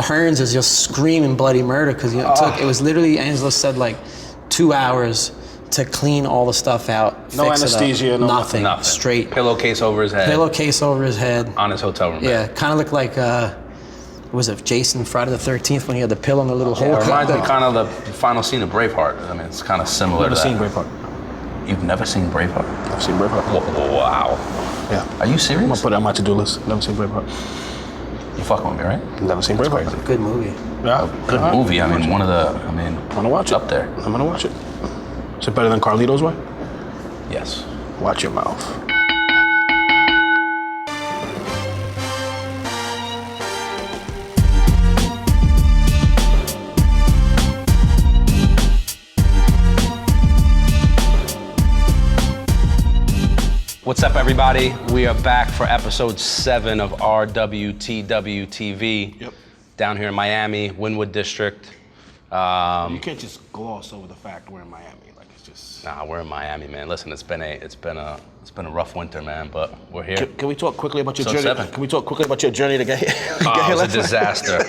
Hearns is just screaming bloody murder because it was literally, Angelo said, like 2 hours to clean all the stuff out. No anesthesia, no nothing. Straight. Pillowcase over his head. Pillowcase over his head. On his hotel room. Yeah, kind of looked like, was it Jason Friday the 13th when he had the pill in the little hole? It reminds me kind of the final scene of Braveheart. I mean, it's kind of similar to that. Never seen Braveheart. You've never seen Braveheart? I've seen Braveheart. Wow. Yeah. Are you serious? I'm gonna put it on my to-do list. Never seen Braveheart. You fucking with me, right? Never seen Braveheart. It's a good movie. Yeah. Good movie. I mean, I'm gonna watch it. Up there. I'm gonna watch it. Is it better than Carlito's Way? Yes. Watch your mouth. What's up, everybody? We are back for episode 7 of RWTW TV. Yep. Down here in Miami, Wynwood District. You can't just gloss over the fact we're in Miami. Like it's just. Nah, we're in Miami, man. Listen, it's been a rough winter, man, but we're here. Can we talk quickly about your Episode journey? 7. Can we talk quickly about your journey to get here? It was a disaster.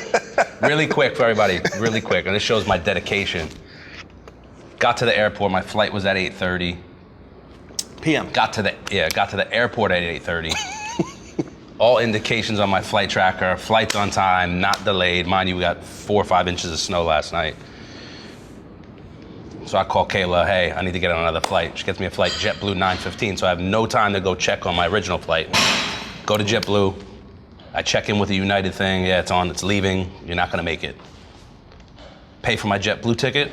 Really quick for everybody, really quick, and this shows my dedication. Got to the airport, my flight was at 8:30. PM. Got to the airport at 8:30. All indications on my flight tracker, flight's on time, not delayed. Mind you, we got 4 or 5 inches of snow last night. So I call Kayla, hey, I need to get on another flight. She gets me a flight, JetBlue 9:15, so I have no time to go check on my original flight. Go to JetBlue, I check in with the United thing, yeah, it's on, it's leaving, you're not gonna make it. Pay for my JetBlue ticket.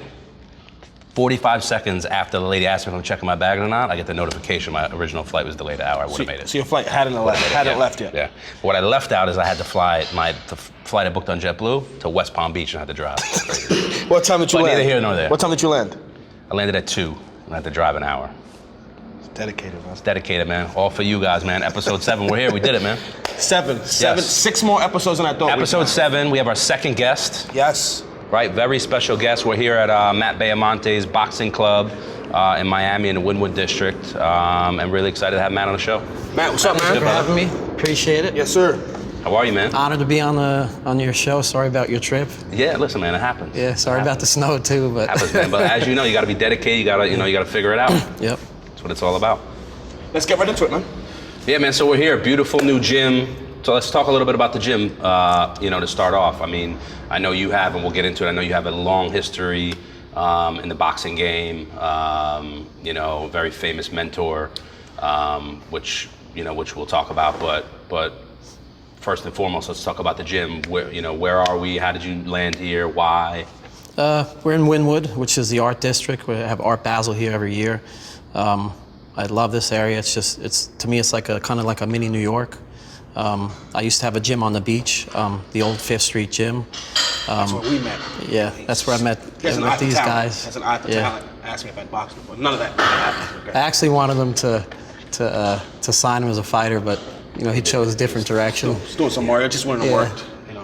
45 seconds after the lady asked me if I'm checking my bag or not, I get the notification my original flight was delayed an hour. I would have made it. So your flight hadn't left yet? Yeah. But what I left out is I had to fly the flight I booked on JetBlue to West Palm Beach and I had to drive. What time did you But land? neither here nor there. What time did you land? I landed at 2 and I had to drive an hour. It's dedicated, man. It's dedicated, man. All for you guys, man. Episode 7, we're here. We did it, man. 7. Yes. 6 more episodes than I thought. Episode 7, we have our second guest. Yes. Right, very special guest. We're here at Matt Baiamonte's Boxing Club in Miami in the Wynwood District. And really excited to have Matt on the show. Matt, what's up, man? Thanks for having me. Appreciate it. Yes, sir. How are you, man? Honored to be on your show. Sorry about your trip. Yeah, listen, man, it happens. Yeah, sorry about the snow too, but. Happens, man. But as you know, you got to be dedicated. You got to figure it out. Yep. That's what it's all about. Let's get right into it, man. Yeah, man. So we're here, beautiful new gym. So let's talk a little bit about the gym. To start off. I mean, I know you have, and we'll get into it. I know you have a long history in the boxing game. Very famous mentor, which we'll talk about. But first and foremost, let's talk about the gym. Where are we? How did you land here? Why? We're in Wynwood, which is the art district. We have Art Basel here every year. I love this area. To me, it's like kind of like a mini New York. I used to have a gym on the beach, the old 5th Street gym. That's where we met. Yeah, that's where I met these guys. That's an eye for talent. Asked me if I'd boxed before. None of that happened. Okay. I actually wanted him to sign him as a fighter, but he chose a different direction. Just doing some more. I just wanted to work.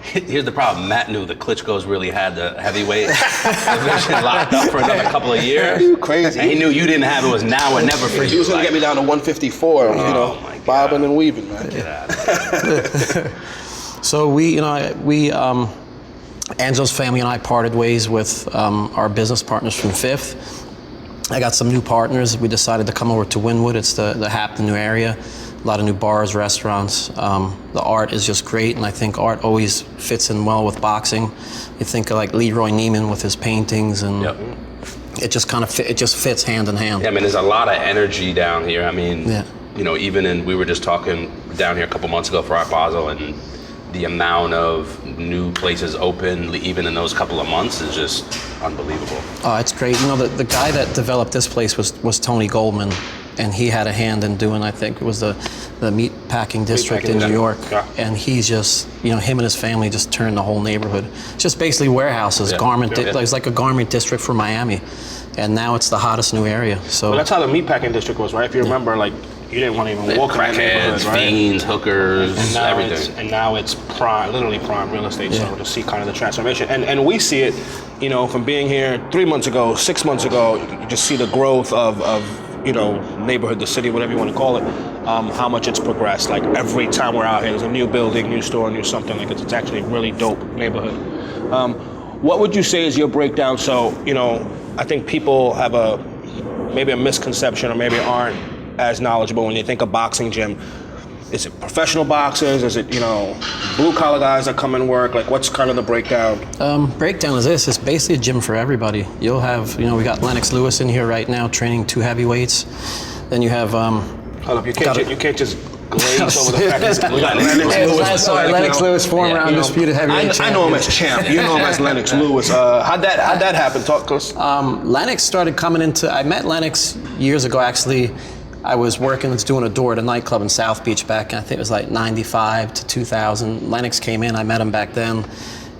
Here's the problem. Matt knew the Klitschko's really had the heavyweight division locked up for another couple of years. You crazy. And he knew you didn't have it. Was now or never for you. He was going to get me down to 154, my God. bobbing and weaving, man. Get out of here. So Angelo's family and I parted ways with our business partners from 5th. I got some new partners. We decided to come over to Wynwood. It's the hap, new area. A lot of new bars, restaurants. The art is just great, and I think art always fits in well with boxing. You think of like Leroy Neiman with his paintings, and it just kind of fits hand in hand. Yeah, I mean, there's a lot of energy down here. I mean, we were just talking down here a couple months ago for Art Basel, and the amount of new places open, even in those couple of months, is just unbelievable. Oh, it's great. The guy that developed this place was Tony Goldman. And he had a hand in doing, I think it was the meat packing district in New York. Yeah. And he's just, him and his family just turned the whole neighborhood. Just basically warehouses, it's like a garment district for Miami. And now it's the hottest new area. So that's how the meatpacking district was, right? If you remember, like, you didn't want to even walk in that neighborhood, right? Fiends, hookers, everything. And now it's prime, literally prime real estate. So to see kind of the transformation, and we see it, from being here 3 months ago, 6 months ago, you just see the growth of neighborhood, the city, whatever you want to call it, how much it's progressed. Like every time we're out here, there's a new building, new store, new something. Like it's actually a really dope neighborhood. What would you say is your breakdown? So, I think people have maybe a misconception or maybe aren't as knowledgeable when you think of boxing gym. Is it professional boxers? Is it, blue collar guys that come and work? Like, what's kind of the breakdown? Breakdown is this. It's basically a gym for everybody. You'll have, we got Lennox Lewis in here right now training 2 heavyweights. Then you have... Hold up, you can't just glaze over the fact we got Lennox Lewis, former undisputed heavyweight champion. I know him as champ. You know him as Lennox Lewis. How'd that happen? Talk to us. Lennox started coming into... I met Lennox years ago, actually. I was doing a door at a nightclub in South Beach back, I think it was like 95 to 2000. Lennox came in, I met him back then.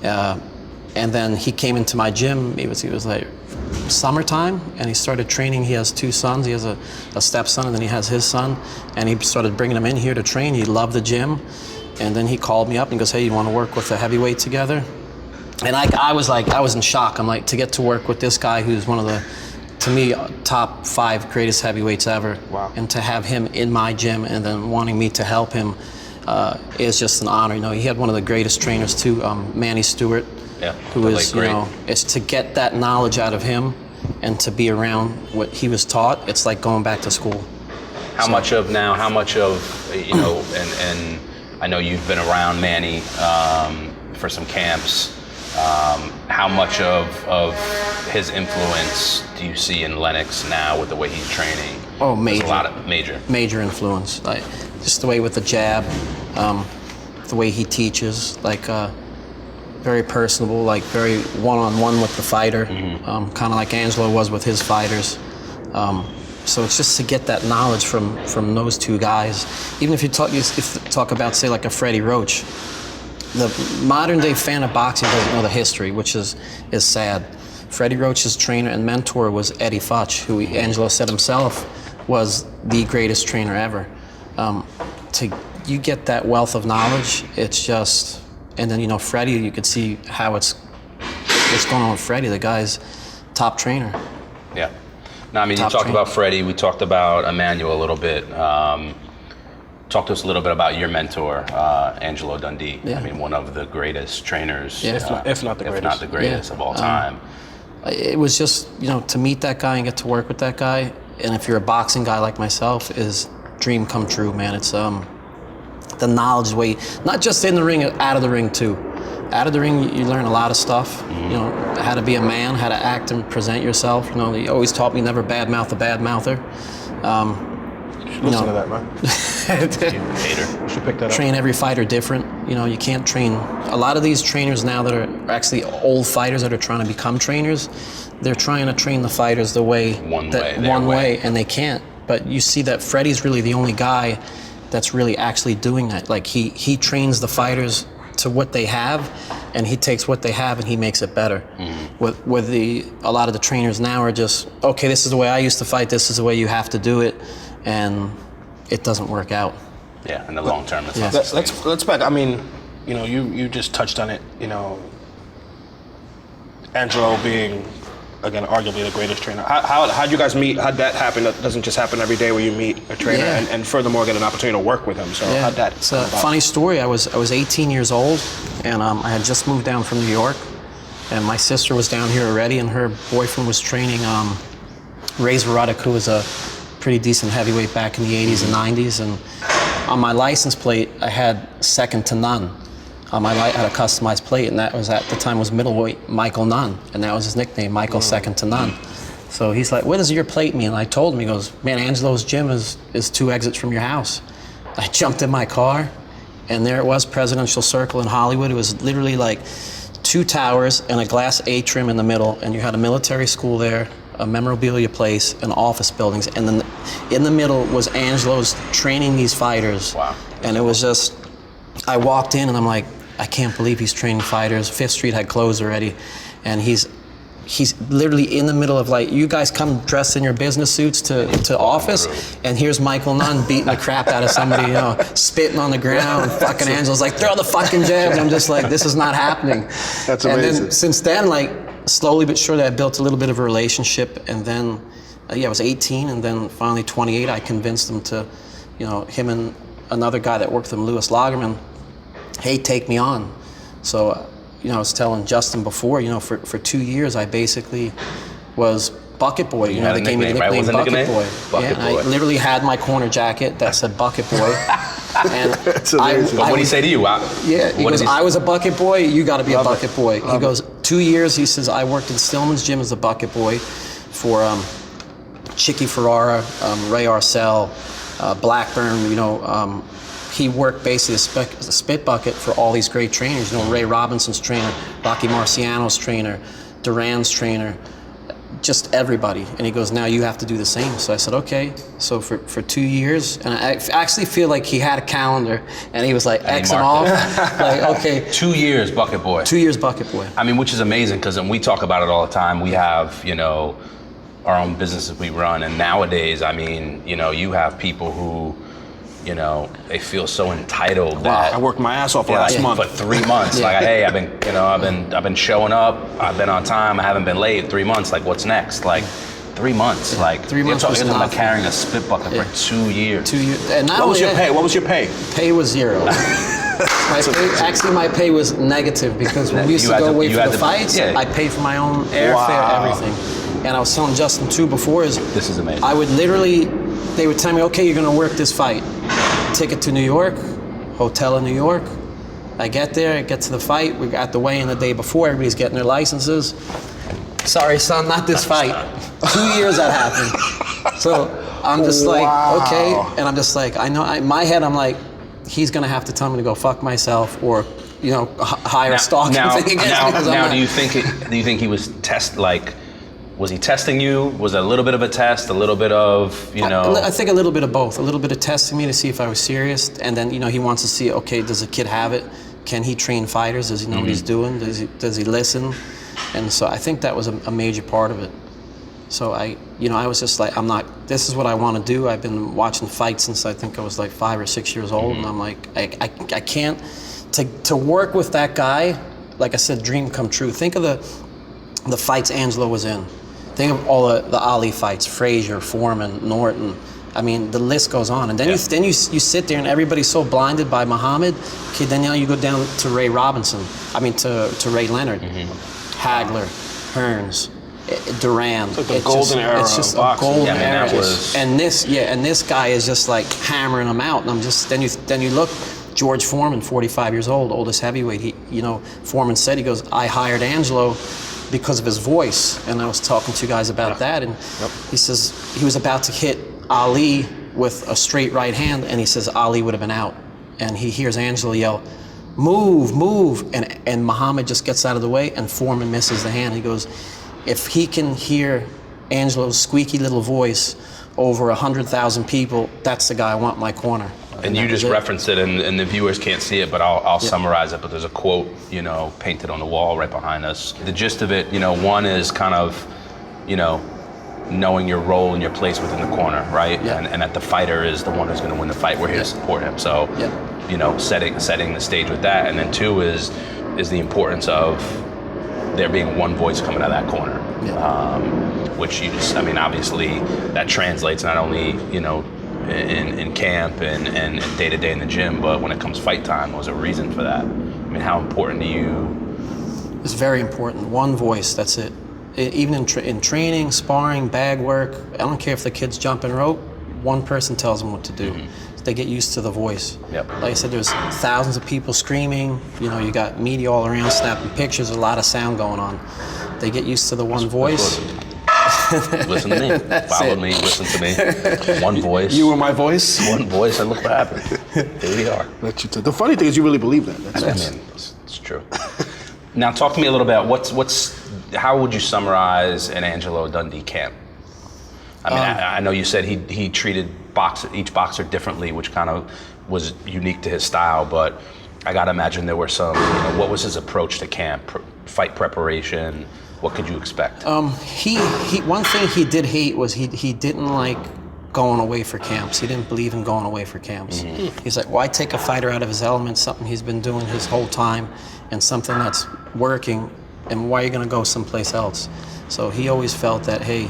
And then he came into my gym, he was like summertime, and he started training. He has 2 sons, he has a stepson, and then he has his son. And he started bringing them in here to train. He loved the gym. And then he called me up and he goes, hey, you want to work with a heavyweight together? And I was in shock. I'm like, to get to work with this guy who's one of the, to me, top 5 greatest heavyweights ever. Wow. And to have him in my gym and then wanting me to help him is just an honor. He had one of the greatest trainers too, Manny Stewart, who is, it's to get that knowledge out of him and to be around what he was taught. It's like going back to school. How much of, and I know you've been around Manny for some camps. How much of his influence do you see in Lennox now with the way he's training? Oh, major. There's a lot of major influence. Like just the way with the jab, the way he teaches, very personable, like very one-on-one with the fighter, kind of like Angelo was with his fighters. So it's just to get that knowledge from those 2 guys. Even if you talk about, say, like a Freddie Roach. The modern day fan of boxing doesn't know the history, which is sad. Freddie Roach's trainer and mentor was Eddie Futch, who Angelo said himself was the greatest trainer ever. You get that wealth of knowledge, it's just, and then Freddie, you could see how what's going on with Freddie. The guy's top trainer. Yeah. No, I mean, you talked about Freddie, we talked about Emmanuel a little bit. Talk to us a little bit about your mentor, Angelo Dundee. Yeah. I mean, one of the greatest trainers, if not the greatest of all time. It was just, to meet that guy and get to work with that guy, and if you're a boxing guy like myself, is dream come true, man. It's the knowledge way, not just in the ring, out of the ring too. Out of the ring, you learn a lot of stuff. How to be a man, how to act and present yourself. He always taught me never badmouth a badmouther. Listen to that, man. Hater. You should pick that up. Train every fighter different. You can't train. A lot of these trainers now that are actually old fighters that are trying to become trainers, they're trying to train the fighters the way one way, and they can't. But you see that Freddie's really the only guy that's really actually doing that. Like he trains the fighters to what they have, and he takes what they have and he makes it better. A lot of the trainers now are just, okay, this is the way I used to fight, this is the way you have to do it, and it doesn't work out. Yeah, in the long term, it's not let's back. I mean, you just touched on it. Angelo being, again, arguably the greatest trainer. How'd you guys meet? How'd that happen? That doesn't just happen every day where you meet a trainer and furthermore get an opportunity to work with him. So how'd that? It's a funny story. I was 18 years old, and I had just moved down from New York, and my sister was down here already, and her boyfriend was training Ray Zverotic, who was a pretty decent heavyweight back in the 80s and 90s, and on my license plate I had second to none. I had a customized plate, and that was at the time was middleweight Michael Nunn, and that was his nickname, Michael Second to None. So he's like, what does your plate mean? And I told him, he goes, man, Angelo's gym is 2 exits from your house. I jumped in my car, and there it was, Presidential Circle in Hollywood. It was literally like 2 towers and a glass atrium in the middle, and you had a military school there, a memorabilia place, and office buildings, and then in the middle was Angelo's training these fighters. Wow. And it was just, I walked in and I'm like, I can't believe he's training fighters. 5th Street had closed already, and he's literally in the middle of, like, you guys come dressed in your business suits to office, and here's Michael Nunn beating the crap out of somebody, spitting on the ground. Fucking Angelo's like, throw the fucking jabs. I'm just like, this is not happening. That's amazing. And then since then, like, slowly but surely I built a little bit of a relationship, and then yeah, I was 18, and then finally 28, I convinced him to, him and another guy that worked with him, Louis Lagerman, hey, take me on. So, I was telling Justin before, for 2 years, I basically was Bucket Boy. They gave me the nickname Bucket Boy. Bucket Boy. I literally had my corner jacket that said Bucket Boy. And but what did he say to you? He goes, I was a Bucket Boy, you got to be a Bucket Boy. He goes, 2 years, he says, I worked in Stillman's gym as a Bucket Boy for Chicky Ferrara, Ray Arcel, Blackburn, he worked basically as a spit bucket for all these great trainers. Ray Robinson's trainer, Rocky Marciano's trainer, Duran's trainer, just everybody. And he goes, now you have to do the same. So I said, okay. So for 2 years, and I actually feel like he had a calendar, and he was like Xing off. Like, okay. 2 years Bucket Boy. 2 years Bucket Boy. I mean, which is amazing, because we talk about it all the time. We have, our own businesses we run, and nowadays, I mean, you have people who, they feel so entitled that I worked my ass off last month for 3 months. Like, hey, I've been showing up. I've been on time. I haven't been late. 3 months. Like, what's next? Like, 3 months. Yeah. Like, 3 months. You're talking about carrying a spit bucket for 2 years. 2 years. And what was your pay? What was your pay? Pay was zero. My pay was negative, because when we used to go away for the fights, I paid for my own airfare, everything. And I was telling Justin too before, this is amazing. I would literally, they would tell me, okay, you're gonna work this fight. Ticket to New York, hotel in New York. I get there, I get to the fight. We're at the weigh-in the day before, everybody's getting their licenses. Sorry, son, not this fight. 2 years that happened. So I'm just like, okay. And I'm just like, I know, in my head, I'm like, he's gonna have to tell me to go fuck myself, or hire a stalking thing against me. Now, do you think he was was he testing you? Was it a little bit of a test, a little bit of, I think a little bit of both. A little bit of testing me to see if I was serious, and then, he wants to see, okay, does the kid have it? Can he train fighters? Does he know what he's doing? Does he listen? And so I think that was a major part of it. So I was just like, this is what I want to do. I've been watching fights since I think I was like 5 or 6 years old, and I'm like, I can't, to work with that guy, like I said, dream come true. Think of the fights Angelo was in. Think of all the Ali fights, Frazier, Foreman, Norton. I mean, the list goes on. And then you sit there, and everybody's so blinded by Muhammad. Okay, then now you go down to Ray Robinson. To Ray Leonard, Hagler, Hearns, Duran. It's like the golden era It's just of boxing. A golden era. Was... And this guy is just like hammering them out. And I'm just then you look. George Foreman, 45 years old, oldest heavyweight. Foreman said, he goes, I hired Angelo because of his voice. And I was talking to you guys about that, and he says he was about to hit Ali with a straight right hand, and he says Ali would have been out. And he hears Angelo yell, move, move, and Muhammad just gets out of the way, and Foreman misses the hand. He goes, if he can hear Angelo's squeaky little voice over 100,000 people, that's the guy I want in my corner. And you just referenced it, and the viewers can't see it, but I'll summarize it. But there's a quote, painted on the wall right behind us. The gist of it, one is kind of, knowing your role and your place within the corner, right? Yeah. And that the fighter is the one who's going to win the fight. We're here to support him. So, setting the stage with that. And then 2 is the importance of there being one voice coming out of that corner, which obviously that translates not only, in camp and day to day in the gym, but when it comes fight time, was a reason for that. I mean, how important to you? It's very important. One voice, that's it. Even in training, sparring, bag work, I don't care if the kids jump and rope, one person tells them what to do. They get used to the voice. Yep. Like I said, there's thousands of people screaming, you got media all around snapping pictures, a lot of sound going on. They get used to the one voice. Listen to me. Follow me. Listen to me. One voice. You were my voice. One voice, and look what happened. Here we are. The funny thing is, you really believe that. It's true. Now, talk to me a little about how would you summarize an Angelo Dundee camp? I mean, I know you said he treated each boxer differently, which kind of was unique to his style, but I gotta imagine there were some. What was his approach to camp, fight preparation? What could you expect? One thing he did hate was he didn't like going away for camps. He didn't believe in going away for camps. He's like, why take a fighter out of his element, something he's been doing his whole time, and something that's working, and why are you gonna go someplace else? So he always felt that, hey,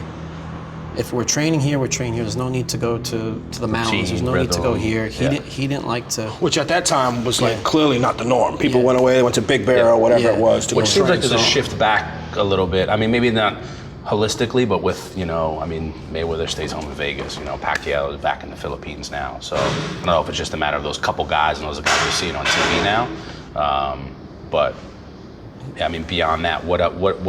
if we're training here, we're training here. There's no need to go to the mountains. There's no need to go here. He didn't like to. Which at that time was like clearly not the norm. People went away, they went to Big Bear or whatever it was. Which seems like there's a shift back a little bit. I mean, maybe not holistically, but with, I mean, Mayweather stays home in Vegas. Pacquiao is back in the Philippines now. So I don't know if it's just a matter of those couple guys and those guys we're seeing on TV now. But I mean, beyond that, what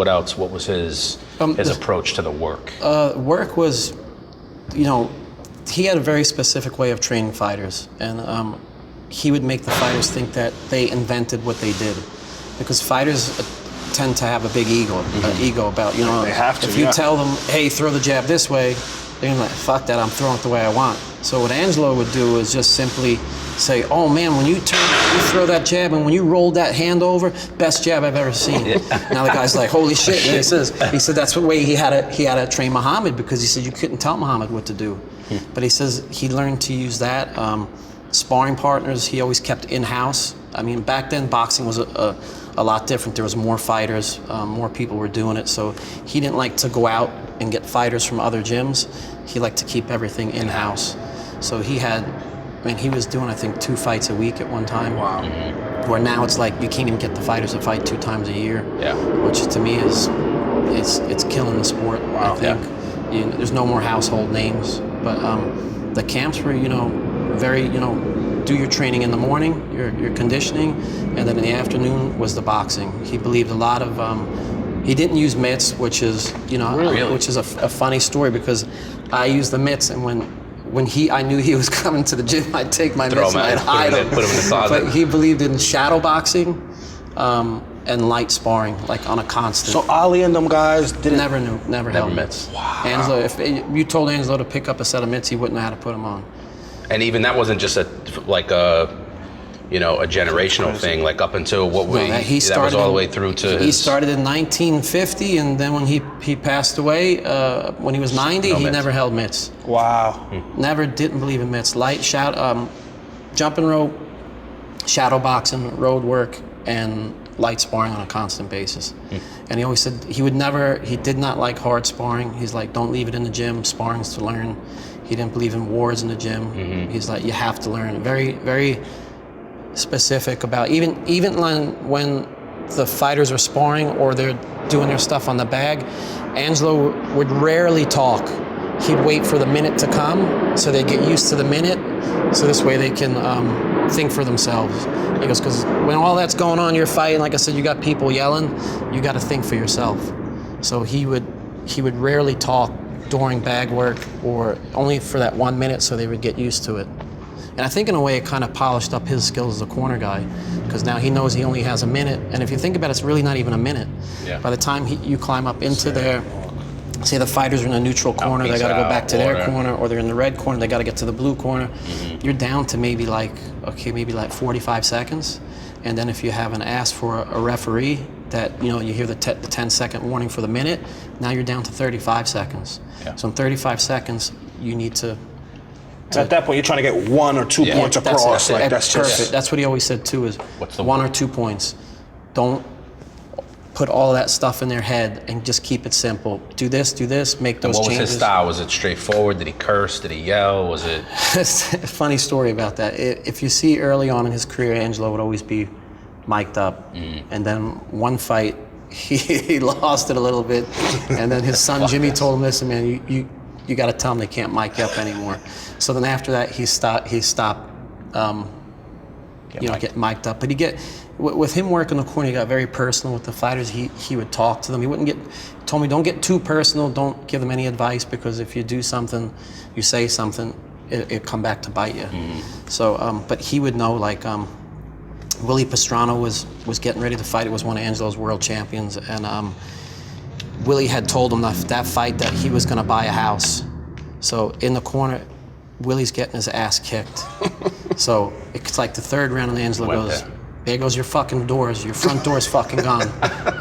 else? What was his approach to the work? Work was, he had a very specific way of training fighters, and he would make the fighters think that they invented what they did, because fighters tend to have a big ego, about, they have to, if you tell them, hey, throw the jab this way, they're gonna be like, fuck that, I'm throwing it the way I want. So what Angelo would do is just simply say, oh man, when you throw that jab and when you rolled that hand over, best jab I've ever seen. Now the guy's like, holy shit. And he said that's the way he had to train Muhammad, because he said you couldn't tell Muhammad what to do. But he says he learned to use that. Sparring partners, he always kept in-house. I mean, back then boxing was a lot different. There was more fighters, more people were doing it. So he didn't like to go out and get fighters from other gyms. He liked to keep everything in-house. So he was doing, I think, 2 fights a week at one time. Wow. Where now it's like you can't even get the fighters to fight 2 times a year. Yeah. Which to me is, it's killing the sport. Wow. I think there's no more household names. But the camps were, very, do your training in the morning, your conditioning, and then in the afternoon was the boxing. He believed a lot of. He didn't use mitts, which is, which is a funny story, because I used the mitts, and when I knew he was coming to the gym, I'd take my mitts and I'd hide them. Put him in the closet. But he believed in shadow boxing and light sparring, like on a constant. So Ali and them guys didn't. Never held mitts. Wow. Angelo, if you told Angelo to pick up a set of mitts, he wouldn't know how to put them on. And even that wasn't just a generational thing, like up until that was all the way through to He started in 1950, and then when he passed away, when he was 90, he never held mitts. Wow. Never, didn't believe in mitts. Light, jumping rope, shadow boxing, road work, and light sparring on a constant basis. And he always said he did not like hard sparring. He's like, don't leave it in the gym, sparring's to learn. He didn't believe in wars in the gym. He's like, you have to learn. Very, very specific about, even when the fighters are sparring or they're doing their stuff on the bag, Angelo would rarely talk. He'd wait for the minute to come so they get used to the minute, so this way they can think for themselves. He goes, because when all that's going on, you're fighting, like I said, you got people yelling, you got to think for yourself. So he would rarely talk during bag work, or only for that 1 minute so they would get used to it. And I think in a way it kind of polished up his skills as a corner guy, because now he knows he only has a minute, and if you think about it, it's really not even a minute. Yeah. By the time you climb up into there, say the fighters are in a neutral corner, they got to go back to their corner, or they're in the red corner, they got to get to the blue corner. You're down to maybe like 45 seconds. And then if you haven't asked for a referee, that you hear the 10-second warning for the minute, now you're down to 35 seconds. Yeah. So in 35 seconds, you need to. At that point, you're trying to get 1 or 2 points across. That's perfect. just. That's what he always said too: is What's the 1 or 2 points. Don't put all that stuff in their head and just keep it simple. Do this, make those changes. What was his style? Was it straightforward? Did he curse? Did he yell? Was it? It's a funny story about that. If you see early on in his career, Angelo would always be mic'd up. And then one fight, he lost it a little bit. And then his son Jimmy told him, listen, man, you got to tell them they can't mic you up anymore. So then after that, he stopped get mic'd up. But with him working the corner, he got very personal with the fighters. He would talk to them. He told me, don't get too personal. Don't give them any advice, because if you do something, you say something, it come back to bite you. So, but he would know, like, Willie Pastrana was getting ready to fight. It was one of Angelo's world champions, and Willie had told him that fight that he was going to buy a house. So in the corner, Willie's getting his ass kicked. So it's like the third round, and Angelo goes, there goes your fucking doors. Your front door's fucking gone.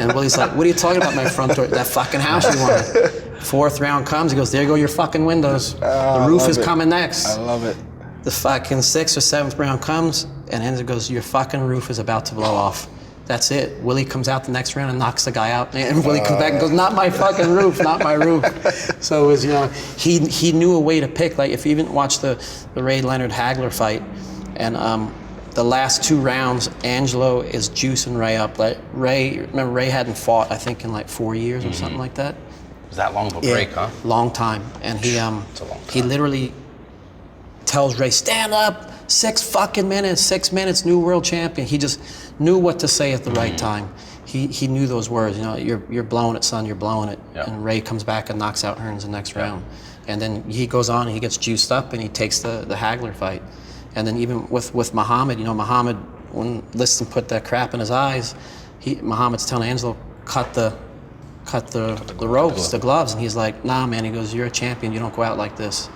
And Willie's like, what are you talking about, my front door? That fucking house you wanted. Fourth round comes, he goes, there go your fucking windows. The roof is coming next. I love it. The fucking 6th or 7th round comes, and Angelo goes, your fucking roof is about to blow off. That's it. Willie comes out the next round and knocks the guy out, and Willie comes back and goes, "Not my fucking roof, not my roof." So it was, he knew a way to pick. Like if you even watched the Ray Leonard Hagler fight, and the last 2 rounds, Angelo is juicing Ray up. Like remember Ray hadn't fought I think in like 4 years or something like that. Was that long of a break, huh? Long time, and It's a long time. he literally tells Ray, "Stand up, 6 fucking minutes, 6 minutes, new world champion." He just knew what to say at the right time. He knew those words. You're blowing it, son. You're blowing it. Yeah. And Ray comes back and knocks out Hearns the next round, and then he goes on and he gets juiced up and he takes the Hagler fight, and then even with Muhammad, Muhammad, when Liston put that crap in his eyes, Muhammad's telling Angelo, cut the ropes, the gloves, and he's like, "Nah, man." He goes, "You're a champion. You don't go out like this."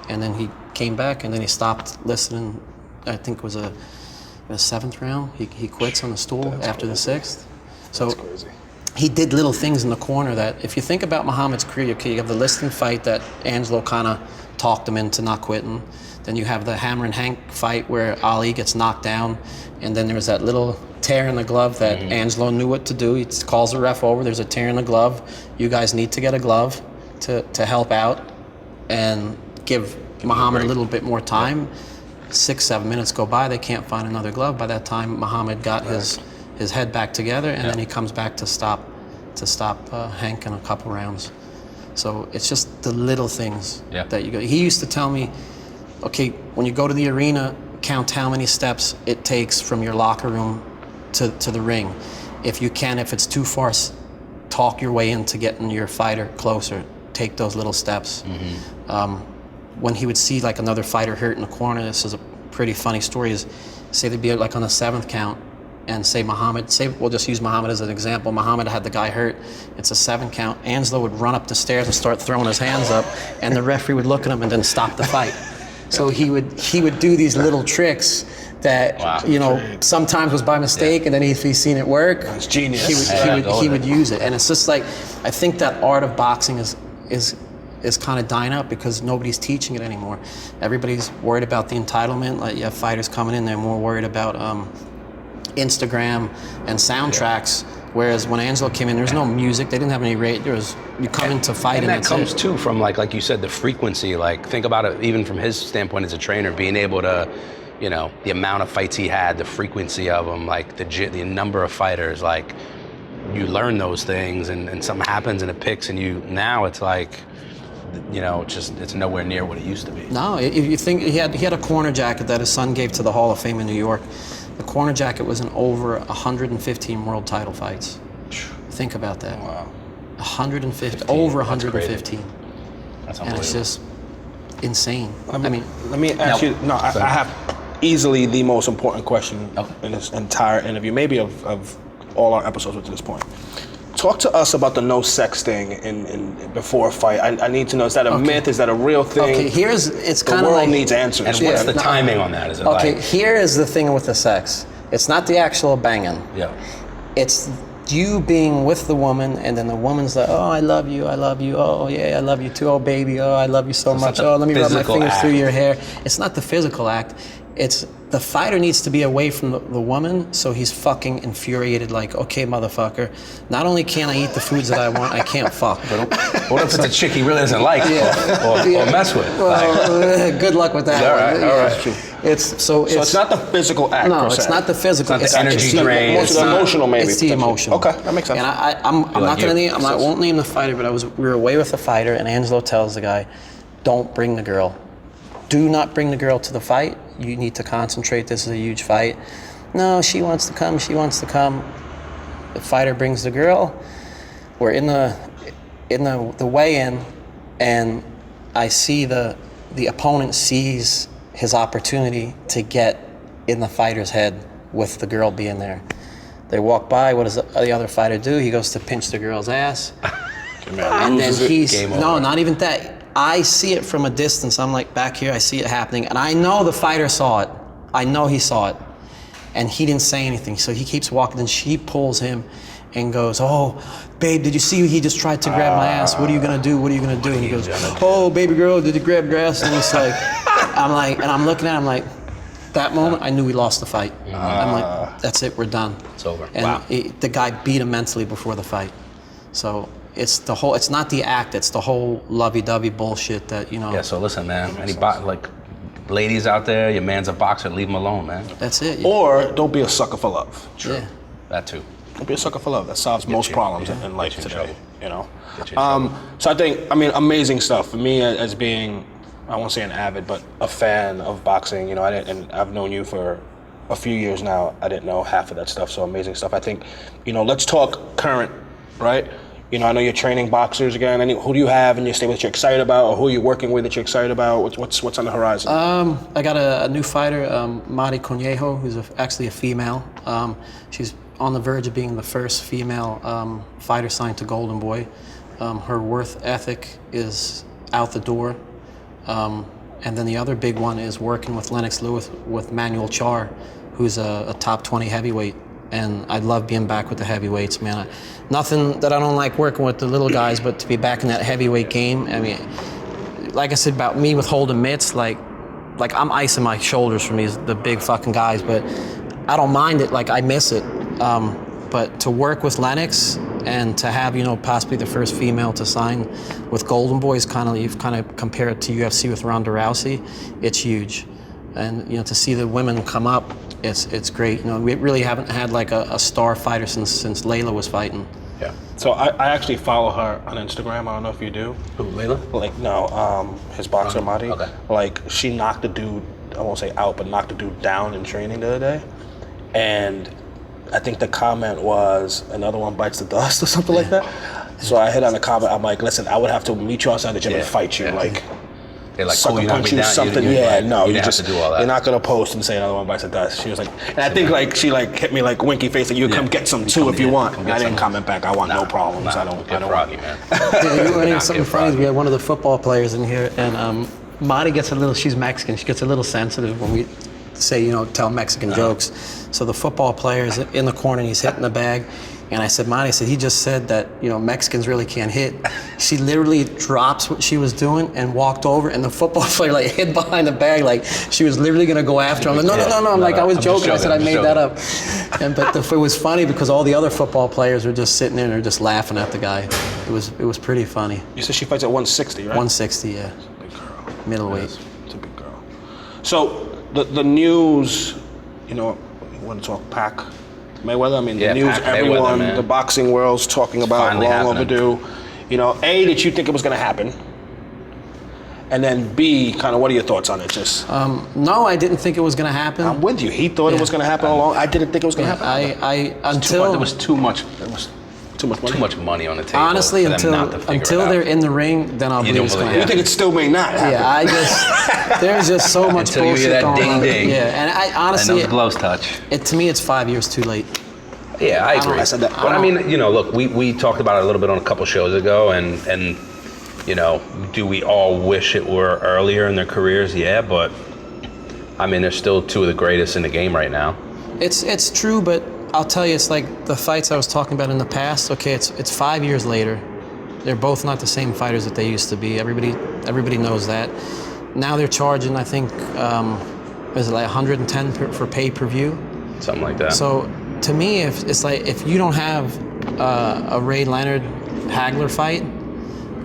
And then he came back and then he stopped listening. I think it was the 7th round. He quits on the stool after the 6th. So That's crazy. he did little things in the corner that, if you think about Muhammad's career, okay, you have the Liston fight that Angelo kind of talked him into not quitting. Then you have the Hammer and Hank fight where Ali gets knocked down, and then there was that little tear in the glove that Angelo knew what to do. He calls the ref over. There's a tear in the glove. You guys need to get a glove to help out and give Muhammad a little bit more time. 6-7 minutes go by. They can't find another glove. By that time, Muhammad got his head back together, and then he comes back to stop Hank in a couple rounds. So it's just the little things that you go. He used to tell me, okay, when you go to the arena, count how many steps it takes from your locker room to the ring. If you can, if it's too far, talk your way into getting your fighter closer. Take those little steps. When he would see like another fighter hurt in the corner, this is a pretty funny story, is say they'd be like on the 7th count, and say we'll just use Muhammad as an example. Muhammad had the guy hurt. It's a 7 count. Angelo would run up the stairs and start throwing his hands up, and the referee would look at him and then stop the fight. So he would do these little tricks that sometimes was by mistake, and then if he's seen it work, it's genius. He would use it. And it's just like, I think that art of boxing is kind of dying up because nobody's teaching it anymore. Everybody's worried about the entitlement. Like you have fighters coming in, they're more worried about Instagram and soundtracks. Whereas when Angelo came in, there was no music. They didn't have any rate. You come in to fight, and that comes too from like you said, the frequency. Like think about it, even from his standpoint as a trainer, being able to, the amount of fights he had, the frequency of them, like the number of fighters. Like you learn those things, and something happens and it picks, and now it's like, it's nowhere near what it used to be. No, if you think he had a corner jacket that his son gave to the Hall of Fame in New York. The corner jacket was in over 115 world title fights. Think about that. Wow. 150, over 115. That's unbelievable. And it's just insane. Let me ask you. No, I have easily the most important question in this entire interview, maybe of all our episodes up to this point. Talk to us about the no sex thing in before a fight. I need to know, is that a myth? Is that a real thing? Okay, it's kind of like... The world needs answers. And what's the timing on that? Is it here is the thing with the sex. It's not the actual banging. Yeah. It's you being with the woman, and then the woman's like, "Oh, I love you. Oh, yeah, I love you too. Oh, baby. Oh, I love you so much. Oh, let me rub my fingers through your hair." It's not the physical act. It's the fighter needs to be away from the woman, so he's fucking infuriated, like, "Okay, motherfucker, not only can't I eat the foods that I want, I can't fuck." But what if it's a chick he really doesn't like or mess with? Well, good luck with that. All right. So it's not the physical act. No, per se. it's not the physical. It's not the energy drain. It's the emotional, maybe. It's the emotional. Okay, that makes sense. And I won't name the fighter, but we were away with the fighter, and Angelo tells the guy, "Don't bring the girl. Do not bring the girl to the fight. You need to concentrate. This is a huge fight." "No, she wants to come. She wants to come." The fighter brings the girl. We're in the weigh-in, and I see the opponent sees his opportunity to get in the fighter's head with the girl being there. They walk by. What does the other fighter do? He goes to pinch the girl's ass, and then not even that. I see it from a distance. I'm like back here. I see it happening, and I know the fighter saw it. I know he saw it, and he didn't say anything. So he keeps walking, and she pulls him, and goes, "Oh, babe, did you see he just tried to grab my ass? What are you gonna do? What are you gonna do?" And he goes, "Oh, baby girl, did you grab your ass?" And it's like, I'm looking at him like, that moment, I knew we lost the fight. I'm like, that's it, we're done. It's over. And the guy beat him mentally before the fight. So it's not the act, it's the whole lovey-dovey bullshit that, you know. Yeah, so listen, man, ladies out there, your man's a boxer, leave him alone, man. That's it. Or don't be a sucker for love. True. Yeah. That too. Don't be a sucker for love. That solves most problems in life Get you in today. trouble. You know. Get you in trouble. So I think, I mean, amazing stuff for me as being, I won't say an avid, but a fan of boxing. You know, and I've known you for a few years now. I didn't know half of that stuff. So amazing stuff. I think, you know, let's talk current, right? You know, I know you're training boxers again. Who do you have in your stable that you're excited about, or who you're working with that you're excited about? What's on the horizon? I got a new fighter, Mari Conejo, who's actually a female. She's on the verge of being the first female fighter signed to Golden Boy. Her work ethic is out the door. And then the other big one is working with Lennox Lewis with Manuel Char, who's a top 20 heavyweight. And I love being back with the heavyweights, man. Nothing that I don't like working with the little guys, but to be back in that heavyweight game, I mean, like I said about me with holding mitts, like I'm icing my shoulders from the big fucking guys, but I don't mind it, like I miss it. But to work with Lennox and to have, you know, possibly the first female to sign with Golden Boy is you've kind of compared it to UFC with Ronda Rousey, it's huge. And, you know, to see the women come up, it's great. You know, we really haven't had like a star fighter since Layla was fighting. Yeah. So I actually follow her on Instagram. I don't know if you do. Who, Layla? Like, no, his boxer, Madi. Okay. Like, she knocked the dude, I won't say out, but knocked the dude down in training the other day. And I think the comment was, another one bites the dust or something like that. So I hit on the comment. I'm like, listen, I would have to meet you outside the gym and fight you. Like, they're like, sucker cool, punch you, something. You you just have to do all that. You're not gonna post and say another one bites the dust. She was like, and I think like she like hit me like winky face, and you come get some too if you want. And I didn't comment back. I want no problems. I don't Froggy, man. Something funny is we had one of the football players in here, and Madi gets a little. She's Mexican. She gets a little sensitive when we say, you know, tell Mexican jokes. So the football player is in the corner and he's hitting the bag. And I said, Madi, he just said that, you know, Mexicans really can't hit. She literally drops what she was doing and walked over, and the football player like hid behind the bag, like she was literally gonna go after him. I'm like, no. I'm like, I was joking. I said I made that up. But it was funny because all the other football players were just sitting there and they're just laughing at the guy. It was pretty funny. You said she fights at 160, right? 160, yeah. It's a big girl. Middleweight. It's a big girl. So the news, you know, you want to talk Pac Mayweather? I mean, the news, Pac everyone, Mayweather, the boxing world's talking about, finally long happening. overdue. You know, A, did you think it was going to happen? And then B, kind of, what are your thoughts on it? Just no, I didn't think it was going to happen. I'm with you. He thought it was going to happen along. I didn't think it was going to happen. Until there was too much. Too much money. Too much money on the table. honestly, for them not to figure until it out. they're in the ring, then I'll believe it's going to You happen. think it still may not happen? Yeah, there's just so much Until you bullshit hear that going on. ding-ding. Yeah, and I and honestly, those gloves touch. to me, it's 5 years too late. Yeah, I agree. I said that. But I mean, you know, look, we talked about it a little bit on a couple shows ago, and you know, do we all wish it were earlier in their careers? Yeah, but I mean, they're still two of the greatest in the game right now. It's true, but I'll tell you, it's like the fights I was talking about in the past. Okay, it's 5 years later. They're both not the same fighters that they used to be. Everybody knows that. Now they're charging, I think, is it like 110 for pay-per-view? Something like that. So to me, if you don't have a Ray Leonard Hagler fight,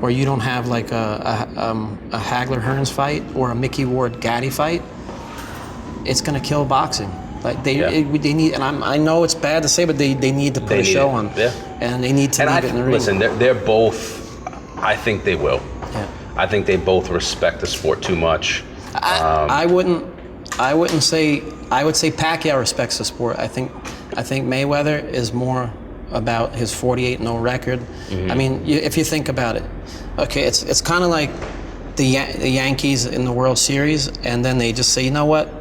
or you don't have like a Hagler Hearns fight, or a Mickey Ward Gaddy fight, it's gonna kill boxing. Like they need, and I know it's bad to say, but they need to put a show on, and they need to leave it in the ring. Listen, they're both. I think they will. Yeah. I think they both respect the sport too much. I wouldn't say. I would say Pacquiao respects the sport. I think Mayweather is more about his 48-0 record. Mm-hmm. I mean, if you think about it, okay, it's kind of like the Yankees in the World Series, and then they just say, you know what,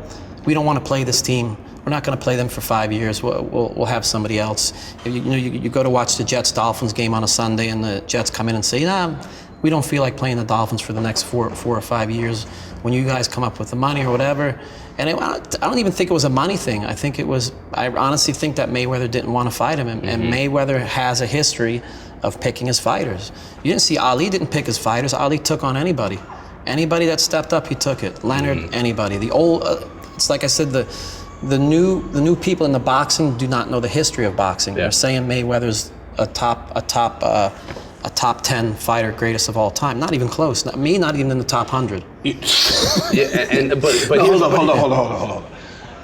we don't want to play this team. We're not going to play them for 5 years. We'll have somebody else. You go to watch the Jets-Dolphins game on a Sunday, and the Jets come in and say, nah, we don't feel like playing the Dolphins for the next four or 5 years. When you guys come up with the money or whatever. And I don't even think it was a money thing. I honestly think that Mayweather didn't want to fight him. And Mayweather has a history of picking his fighters. You didn't see Ali didn't pick his fighters. Ali took on anybody. Anybody that stepped up, he took it. Leonard, anybody. The old, it's like I said, the new people in the boxing do not know the history of boxing. They're saying Mayweather's a top 10 fighter, greatest of all time. Not even close. Not even in the top 100. But hold on.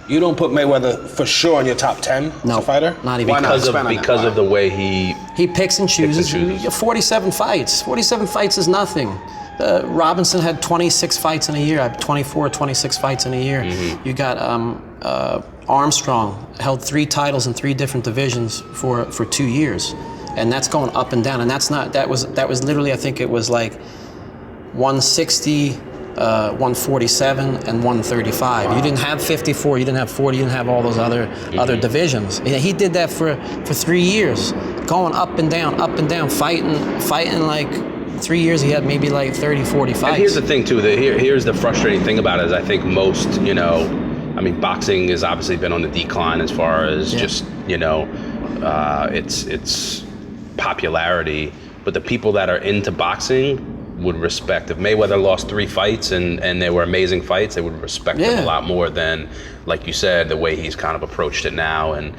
You don't put Mayweather for sure in your top 10 as a fighter? Not even. Why not? Because of the way he picks and chooses. 47 fights. 47 fights is nothing. Robinson had 26 fights in a year. I have 24, 26 fights in a year. You got Armstrong held 3 titles in 3 different divisions for 2 years, and that's going up and down. And that was literally, I think it was like 160, 147, and 135. You didn't have 54. You didn't have 40. You didn't have all those other divisions. He did that for 3 years, going up and down, fighting like. 3 years he had maybe like 30, 40 fights. And here's the thing too, here's the frustrating thing about it is I think most, boxing has obviously been on the decline as far as just, its popularity, but the people that are into boxing would respect. If Mayweather lost 3 fights and they were amazing fights, they would respect him a lot more than, like you said, the way he's kind of approached it now. And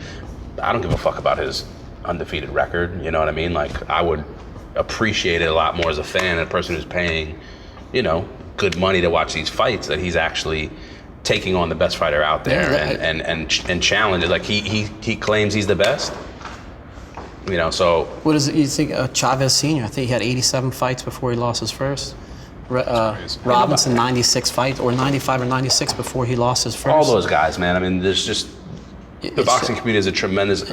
I don't give a fuck about his undefeated record, you know what I mean? Like, I would appreciate it a lot more as a fan and a person who's paying, good money to watch these fights, that he's actually taking on the best fighter out there and challenge it. Like he claims he's the best. So what is it you think? Chavez Sr., I think he had 87 fights before he lost his first. Robinson 96 fights, or 95 or 96 before he lost his first. All those guys, man. I mean, there's just. The boxing community is a tremendous.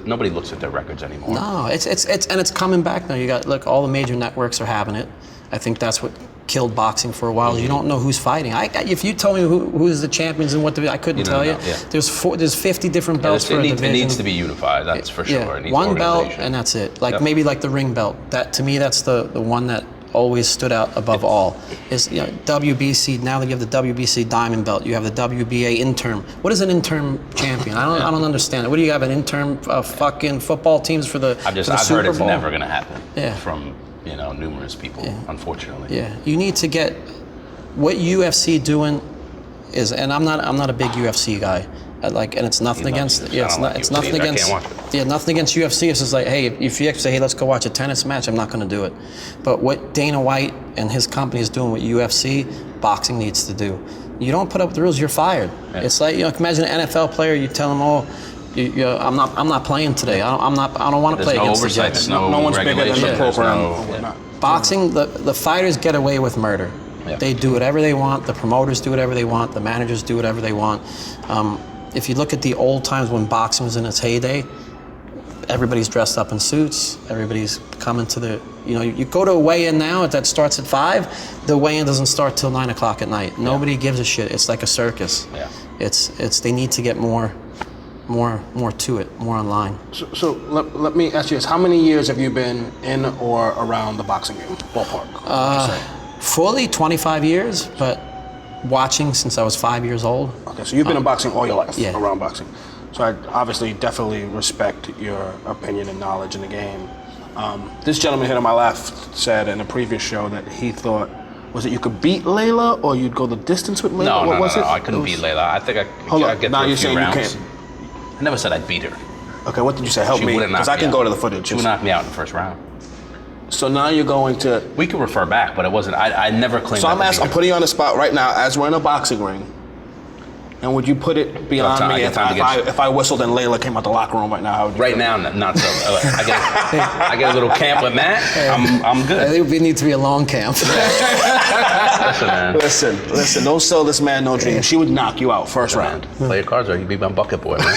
Nobody looks at their records anymore. No, it's coming back now. You got all the major networks are having it. I think that's what killed boxing for a while. You don't know who's fighting. If you told me who's the champions and what I couldn't tell you. Yeah. There's 50 different belts for a division. It needs to be unified. That's for sure. It needs one belt and that's it. Maybe like the ring belt. That to me, that's the one that always stood out above all. Is WBC. Now that you have the WBC Diamond Belt, you have the WBA interim. What is an interim champion? I don't understand it. What do you have, an interim fucking football teams for the I've Super heard it's Bowl? never going to happen. From numerous people, unfortunately. Yeah, you need to get what UFC doing is, and I'm not a big UFC guy. And it's nothing against. Nothing against UFC. It's just like, hey, if you say, hey, let's go watch a tennis match, I'm not going to do it. But what Dana White and his company is doing with UFC, boxing needs to do. You don't put up the rules, you're fired. Yeah. It's like, imagine an NFL player, you tell them, I'm not playing today. I don't want to play against the Jets. No one's bigger than the program. Boxing, the fighters get away with murder. Yeah. They do whatever they want. The promoters do whatever they want. The managers do whatever they want. If you look at the old times when boxing was in its heyday, everybody's dressed up in suits. Everybody's coming to the, you go to a weigh-in now that starts at 5. The weigh-in doesn't start till 9 o'clock at night. Nobody gives a shit. It's like a circus. Yeah. They need to get more to it, more online. So let me ask you this: how many years have you been in or around the boxing game, ballpark? Fully 25 years, but watching since I was 5 years old. Okay, so you've been in boxing all your life, around boxing. So I obviously definitely respect your opinion and knowledge in the game. This gentleman here to my left said in a previous show that he thought, was it you could beat Layla or you'd go the distance with Layla? No, I couldn't beat Layla. I think I'd get through a few rounds. You can't. I never said I'd beat her. Okay, what did you say? Help me, because I can go to the footage. She would knock me out in the first round. So now you're going to... We can refer back, but it wasn't... I never claimed... So I'm putting you on the spot right now as we're in a boxing ring. And would you put it beyond me if I whistled and Layla came out the locker room right now? How would you right now, not so. I get a little camp with Matt. I'm good. I think we need to be a long camp. Listen, man. Listen. Don't sell this man no dream. She would knock you out first round. Play your cards right. You be my bucket boy, man.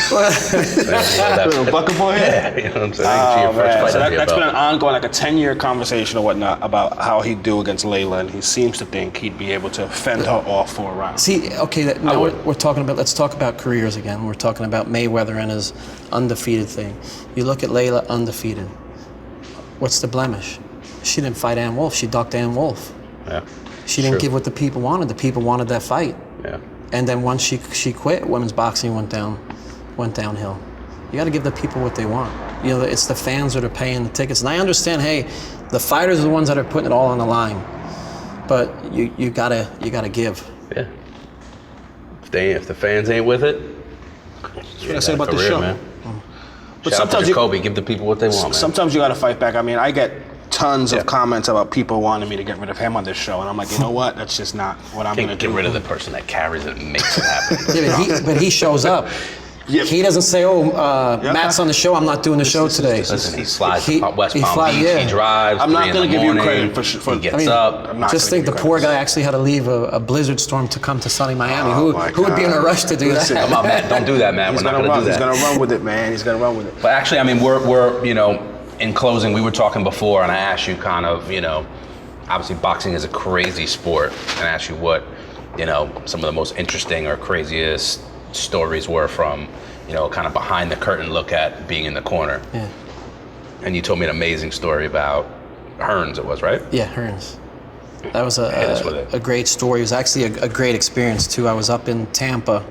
Bucket boy? Yeah, you know what I'm saying? So that's been an ongoing, like a 10-year conversation or whatnot about how he'd do against Layla, and he seems to think he'd be able to fend her off for a round. See, okay, now we're talking about, let's talk about careers again. We're talking about Mayweather and his undefeated thing. You look at Layla undefeated. What's the blemish? She didn't fight Ann Wolf. She ducked Ann Wolf. Yeah. She didn't give what the people wanted. The people wanted that fight. Yeah. And then once she quit, women's boxing went downhill. You got to give the people what they want. It's the fans that are paying the tickets. And I understand, hey, the fighters are the ones that are putting it all on the line. but you gotta give. Yeah. If the fans ain't with it, That's what I say about the show. man. But Shout out to sometimes Jacoby, give the people what they want, man. Sometimes you got to fight back. I mean, I get tons of comments about people wanting me to get rid of him on this show, and I'm like, you know what? That's just not what I'm going to do. Get rid of the person that carries it and makes it happen. Yeah, but he shows up. Yeah. He doesn't say, Matt's on the show, I'm not doing the show today. Listen, he flies to West Palm Beach, yeah. he drives. I'm not going to give you credit for he gets up. I'm not Just think the poor guy actually had to leave a blizzard storm to come to sunny Miami. Who would be in a rush to do that? Come on, Matt, don't do that, man. We're not going to do that. He's going to run with it, man. He's going to run with it. But actually, I mean, we're in closing, we were talking before, and I asked you kind of, obviously boxing is a crazy sport, and I asked you what, some of the most interesting or craziest stories were from, kind of behind the curtain look at being in the corner. Yeah. And you told me an amazing story about Hearns, it was, right? Yeah, Hearns. That was a great story. It was actually a great experience, too. I was up in Tampa,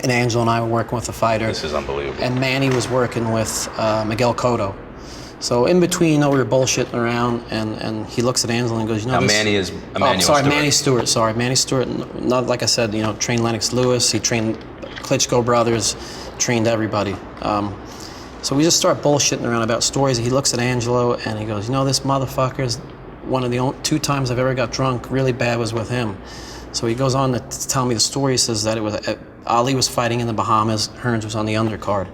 and Angelo and I were working with a fighter. This is unbelievable. And Manny was working with Miguel Cotto. So in between, we were bullshitting around, and he looks at Angelo and goes, now Manny is Emmanuel Stewart. Manny Stewart. Sorry, Manny Stewart. Not like I said, trained Lennox Lewis. He trained Klitschko brothers, trained everybody. So we just start bullshitting around about stories. He looks at Angelo and he goes, this motherfucker's one of the only 2 times I've ever got drunk really bad was with him. So he goes on to tell me the story. He says that it was Ali was fighting in the Bahamas. Hearns was on the undercard,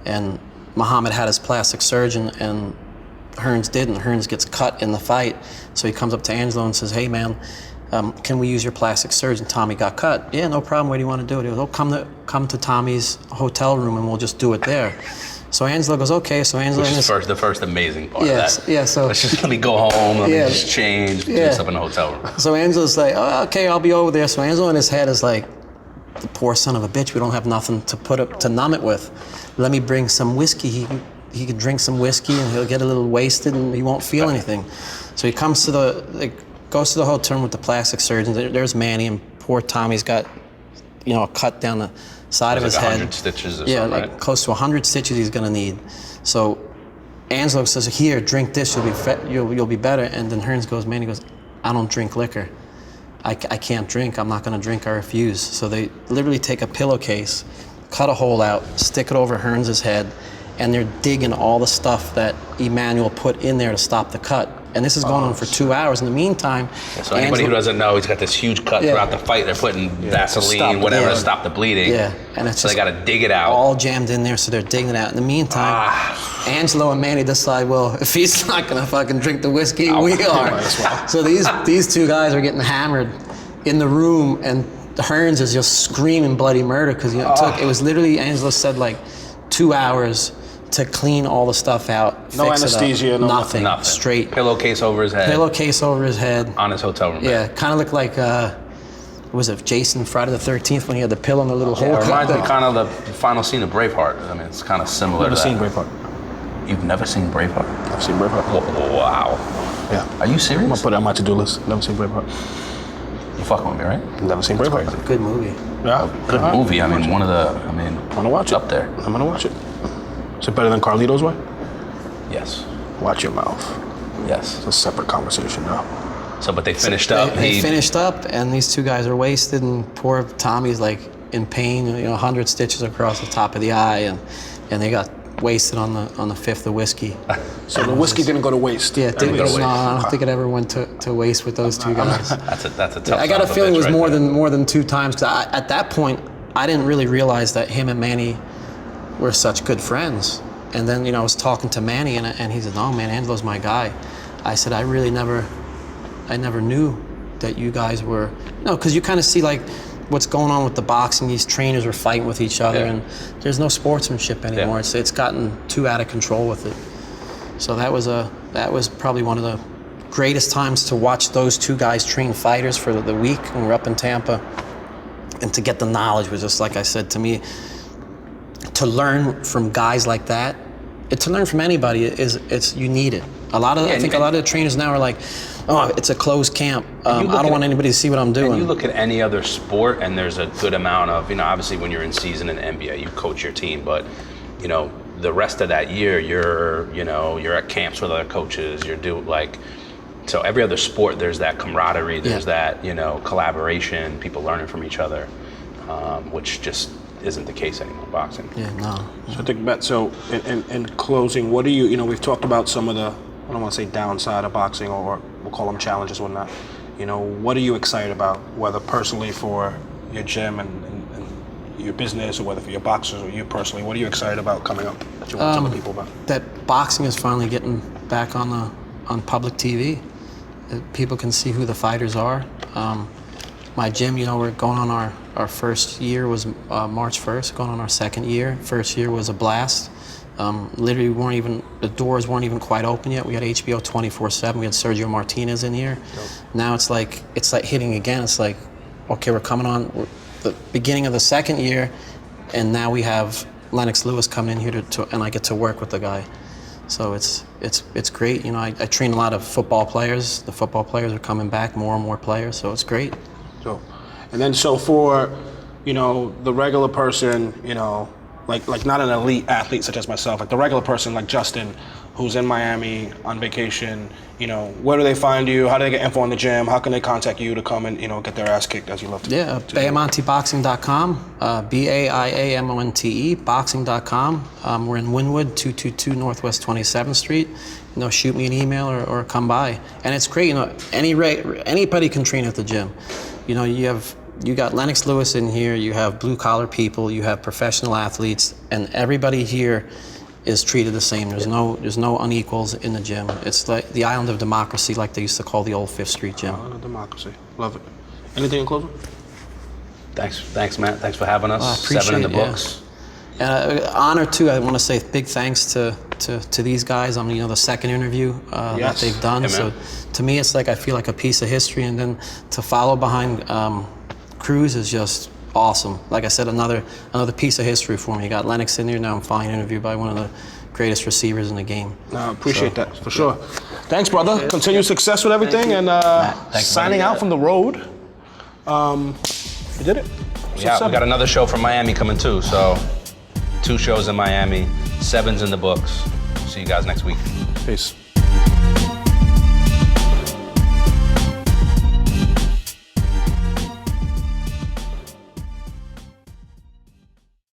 and Muhammad had his plastic surgeon, and Hearns didn't. Hearns gets cut in the fight, so he comes up to Angelo and says, "Hey, man, can we use your plastic surgeon? Tommy got cut." "Yeah, no problem. What do you want to do?" He goes, come to Tommy's hotel room, and we'll just do it there. So Angelo goes, "Okay." So Angelo, which is the first amazing part of that. Yeah. So let's just let me go home. Let me just change. Do stuff in the hotel room. So Angelo's like, "Oh, okay, I'll be over there." So Angelo in his head is like, "The poor son of a bitch. We don't have nothing to put up to numb it with. Let me bring some whiskey. He can drink some whiskey and he'll get a little wasted and he won't feel anything." So he comes to goes to the hotel room with the plastic surgeon. There's Manny, and poor Tommy's got, a cut down the side of his head. 100 stitches or something, right? like close to 100 stitches he's gonna need. So Angelo says, "Here, drink this. You'll be better." And then Hearns goes, Manny goes, "I don't drink liquor. I can't drink. I'm not gonna drink. I refuse." So they literally take a pillowcase, cut a hole out, stick it over Hearns' head, and they're digging all the stuff that Emmanuel put in there to stop the cut. And this is going on for 2 hours. In the meantime, so anybody who doesn't know, he's got this huge cut throughout the fight. They're putting Vaseline, whatever, to stop the bleeding. Yeah, and it's so they got to dig it out. All jammed in there, so they're digging it out. In the meantime, Angelo and Manny decide, well, if he's not gonna fucking drink the whiskey, we are. So these 2 guys are getting hammered in the room, and Hearns is just screaming bloody murder because it was literally, Angelo said, like 2 hours to clean all the stuff out. No anesthesia, no nothing. Straight pillowcase over his head. Pillowcase over his head. On his hotel room. Yeah, kind of looked like was it Jason Friday the 13th when he had the pill in the little hole? It reminds me kind of the final scene of Braveheart. I mean, it's kind of similar. Never to seen that. Braveheart. You've never seen Braveheart? I've seen Braveheart. Oh, wow. Yeah. Are you serious? I'm gonna put it on my to-do list. Never seen Braveheart. You fucking with me, right? Never seen Braveheart. Good movie. Yeah. Good movie. I mean, I'm gonna watch it. Up there. I'm gonna watch it. Is it better than Carlito's Way? Yes. Watch your mouth. Yes. It's a separate conversation now. So, but they finished up. They finished up, and these 2 guys are wasted, and poor Tommy's like in pain. 100 stitches across the top of the eye, and they got wasted on the 5th of whiskey. So the whiskey didn't go to waste. Yeah, I don't think it ever went to waste with those 2 guys. That's a tough. I got a feeling it was more than 2 times. Because at that point, I didn't really realize that him and Manny were such good friends. And then I was talking to Manny, and he said, "No, man, Angelo's my guy." I said, "I never knew that you guys were." Because you kind of see like what's going on with the boxing. These trainers are fighting with each other, and there's no sportsmanship anymore. Yeah. It's gotten too out of control with it. So that was probably one of the greatest times to watch those 2 guys train fighters for the week when we were up in Tampa, and to get the knowledge was just like I said to me. To learn from guys like that, to learn from anybody you need it. I think a lot of the trainers now are like, "Oh, it's a closed camp. I don't want anybody to see what I'm doing." And you look at any other sport, and there's a good amount of, obviously when you're in season in the NBA, you coach your team, but the rest of that year, you're at camps with other coaches. You're doing so every other sport, there's that camaraderie, there's that, you know, collaboration, people learning from each other, which just isn't the case anymore in boxing. Yeah, no. So I think, Matt, so in closing, what do you know, we've talked about some of the, I don't want to say downside of boxing, or we'll call them challenges or whatnot. You know, what are you excited about, whether personally for your gym and your business, or whether for your boxers or you personally, what are you excited about coming up that you want to tell the people about? That boxing is finally getting back on public TV. People can see who the fighters are. My gym, you know, we're going on our first year was March 1st, going on our second year. First year was a blast. Literally the doors weren't even quite open yet. We had HBO 24/7. We had Sergio Martinez in here. Dope. Now it's like hitting again. It's like, okay, we're coming on the beginning of the second year, and now we have Lennox Lewis coming in here and I get to work with the guy. So it's great. You know, I train a lot of football players. The football players are coming back, more and more players. So it's great. So, and then so for, you know, the regular person, you know, like not an elite athlete such as myself, like the regular person like Justin, who's in Miami on vacation, you know, where do they find you? How do they get info on the gym? How can they contact you to come and, you know, get their ass kicked, as you love to? Yeah, BaiamonteBoxing.com, BAIAMONTE, boxing.com. We're in Wynwood, 222 Northwest 27th Street. You know, shoot me an email or come by. And it's great, you know, anybody can train at the gym. You know, you got Lennox Lewis in here, you have blue collar people, you have professional athletes, and everybody here is treated the same. There's no unequals in the gym. It's like the island of democracy, like they used to call the old Fifth Street gym. Island of democracy, love it. Anything in closing? Thanks, Matt. Thanks for having us. I appreciate 7 in the it, books. And honor too. I want to say big thanks to these guys on, you know, the second interview that they've done. Amen. So to me, it's like I feel like a piece of history, and then to follow behind Cruz is just awesome. Like I said, another piece of history for me. You got Lennox in there now. I'm finally interviewed by one of the greatest receivers in the game. I appreciate that for sure. Thanks, brother. Continued success with everything, and signing out from the road. We did it. Yeah, we got another show from Miami coming too. So 2 shows in Miami, 7's in the books. See you guys next week. Peace.